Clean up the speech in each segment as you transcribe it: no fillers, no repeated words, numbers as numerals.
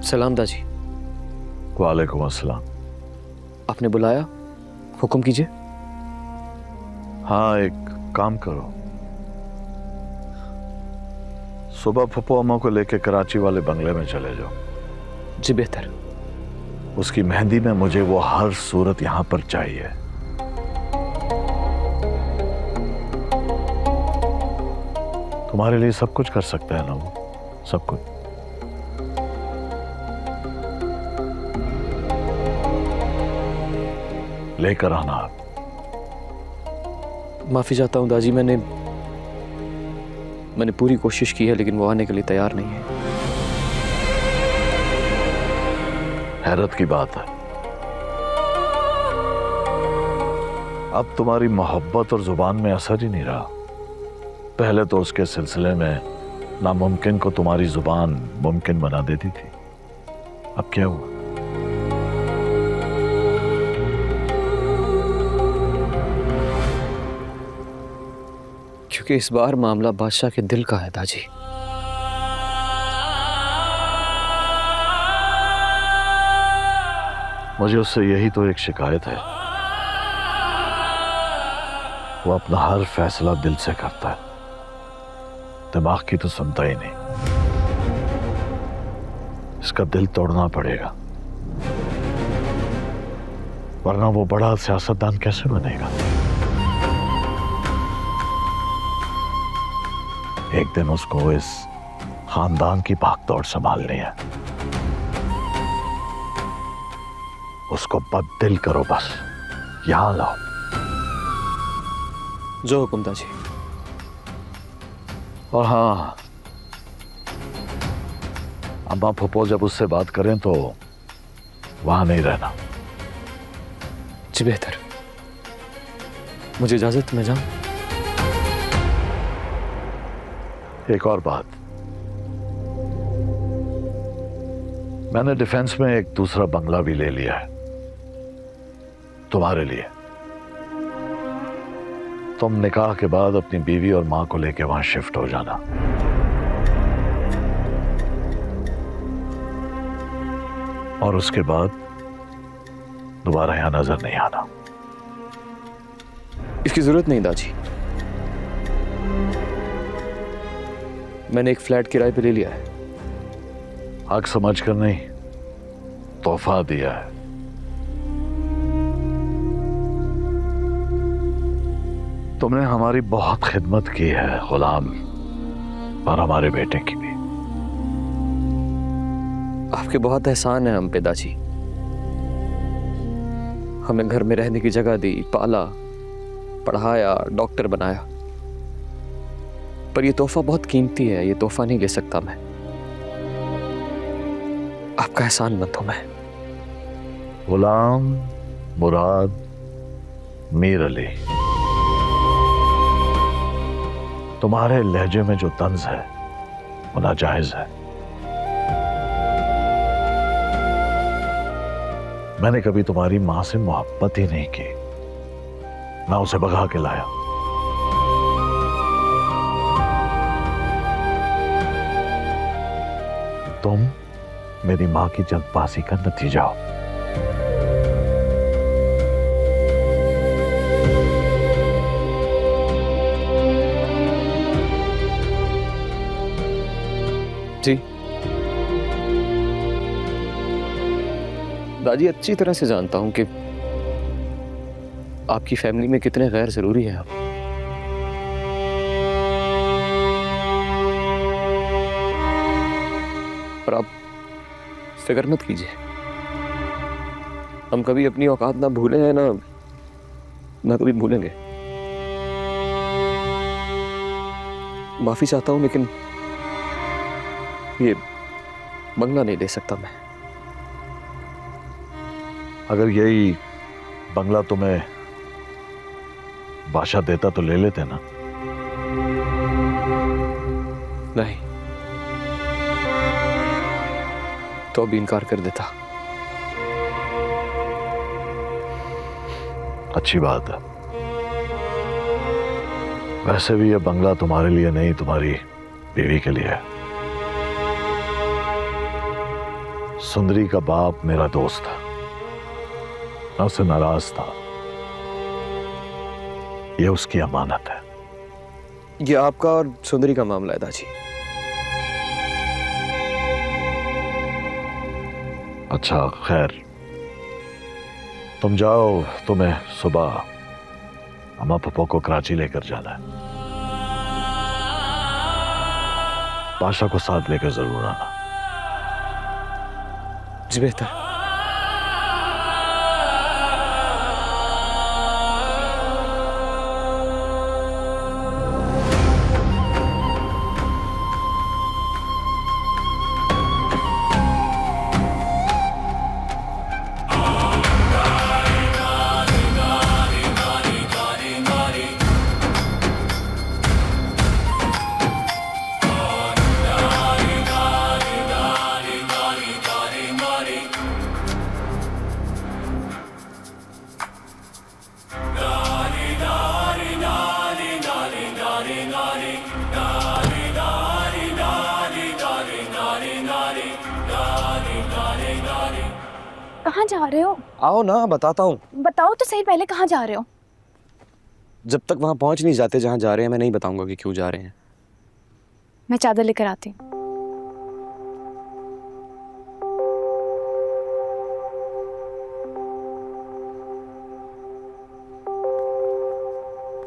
सलाम दाजी। वालेकुम अस्सलाम। आपने बुलाया, हुक्म कीजिए। हाँ, एक काम करो, सुबह फुप्पो अम्मा को लेके कराची वाले बंगले में चले जाओ। जी बेहतर। उसकी मेहंदी में मुझे वो हर सूरत यहां पर चाहिए। तुम्हारे लिए सब कुछ कर सकता है ना वो, सब कुछ। लेकर आना आप। माफी चाहता हूं दाजी, मैंने पूरी कोशिश की है, लेकिन वो आने के लिए तैयार नहीं है। हैरत की बात है, अब तुम्हारी मोहब्बत और जुबान में असर ही नहीं रहा। पहले तो उसके सिलसिले में नामुमकिन को तुम्हारी जुबान मुमकिन बना देती थी। अब क्या हुआ? क्योंकि इस बार मामला बादशाह के दिल का है दाजी। मुझे उससे यही तो एक शिकायत है, वो अपना हर फैसला दिल से करता है, दिमाग की तो सुनता ही नहीं। इसका दिल तोड़ना पड़ेगा, वरना वो बड़ा सियासतदान कैसे बनेगा। एक दिन उसको इस खानदान की भागदौड़ संभालनी है। उसको बददिल करो, बस यहां लाओ। जो हुक्म दाजी। और हाँ, अम्मा फुप्पो जब उससे बात करें तो वहां नहीं रहना। जी बेहतर। मुझे इजाजत, मैं जाऊं? एक और बात, मैंने डिफेंस में एक दूसरा बंगला भी ले लिया है तुम्हारे लिए। तुम निकाह के बाद अपनी बीवी और मां को लेके वहां शिफ्ट हो जाना। और उसके बाद दोबारा यहां नजर नहीं आना। इसकी जरूरत नहीं दाजी, मैंने एक फ्लैट किराए पे ले लिया है। हक समझकर नहीं, तोहफा दिया है। तुमने हमारी बहुत खिदमत की है गुलाम, और हमारे बेटे की भी। आपके बहुत एहसान है हम पे दाजी। हमें घर में रहने की जगह दी, पाला, पढ़ाया, डॉक्टर बनाया। पर यह तोहफा बहुत कीमती है, ये तोहफा नहीं ले सकता मैं। आपका एहसानमंद हूं मैं। गुलाम मुराद मीर अली, तुम्हारे लहजे में जो तंज है वो नाजायज है। मैंने कभी तुम्हारी मां से मोहब्बत ही नहीं की, मैं उसे भगा के लाया। तुम मेरी मां की जल्दबाजी का नतीजा हो। जी दादी, अच्छी तरह से जानता हूं कि आपकी फैमिली में कितने गैर जरूरी हैं आप। पर आप फिक्र मत कीजिए, हम कभी अपनी औकात ना भूले हैं ना कभी भूलेंगे। माफी चाहता हूं, लेकिन ये बंगला नहीं ले सकता मैं। अगर यही बंगला तुम्हें बादशाह देता तो ले लेते ना। नहीं तो अभी इनकार कर देता। अच्छी बात है। वैसे भी यह बंगला तुम्हारे लिए नहीं, तुम्हारी बीवी के लिए है। सुंदरी का बाप मेरा दोस्त था, मैं उससे नाराज था। यह उसकी अमानत है। ये आपका और सुंदरी का मामला है दाजी। अच्छा खैर, तुम जाओ, तुम्हें सुबह अम्मा पप्पो को कराची लेकर जाना है। पाशा को साथ लेकर जरूर आना। जी बेहतर। कहाँ जा रहे हो? आओ ना, बताता हूँ। बताओ तो सही, पहले कहाँ जा रहे हो? जब तक वहां पहुंच नहीं जाते जहां जा रहे हैं, मैं नहीं बताऊंगा कि क्यों जा रहे हैं। मैं चादर लेकर आती हूँ।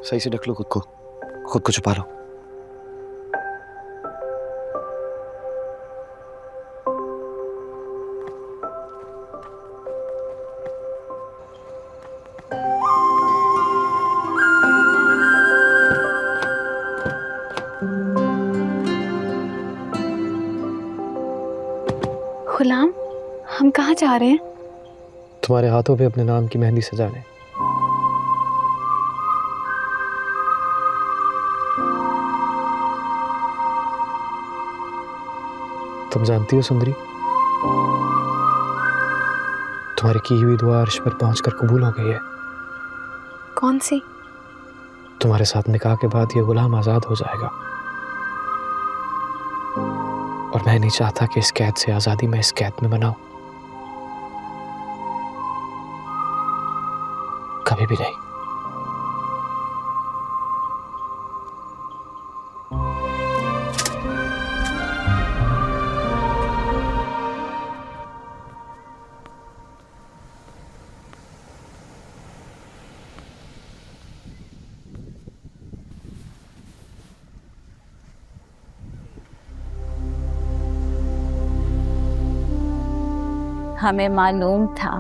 सही से ढक लो खुद को छुपा लो। गुलाम, हम कहाँ जा रहे हैं? तुम्हारे हाथों पे अपने नाम की मेहंदी सजाने। तुम जानती हो सुंदरी, तुम्हारी की हुई दुआ अर्श पर पहुंचकर कबूल हो गई है। कौन सी? तुम्हारे साथ निकाह के बाद ये गुलाम आजाद हो जाएगा, और मैं नहीं चाहता कि इस कैद से आजादी मैं इस कैद में बनाऊं, कभी भी नहीं। हमें मालूम था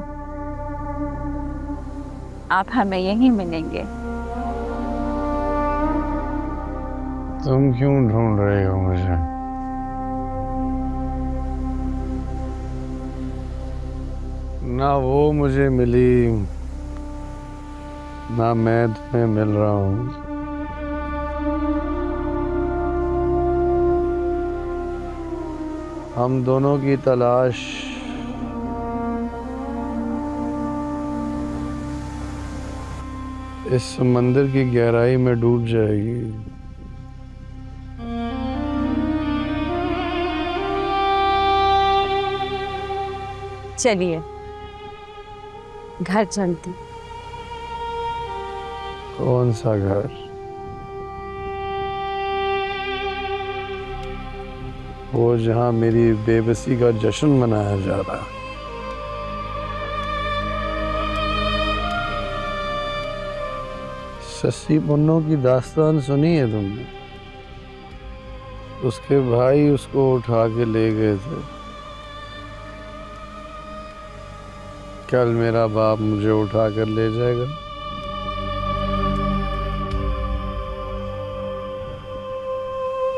आप हमें यहीं मिलेंगे। तुम क्यों ढूंढ रहे हो मुझे? ना वो मुझे मिली, ना मैं तुम्हें मिल रहा हूँ। हम दोनों की तलाश इस समंदर की गहराई में डूब जाएगी। चलिए घर चलते। कौन सा घर? वो जहां मेरी बेबसी का जश्न मनाया जा रहा है। सस्सी पुन्नो की दास्तान सुनी है तुमने? उसके भाई उसको उठा के ले गए थे। कल मेरा बाप मुझे उठा कर ले जाएगा।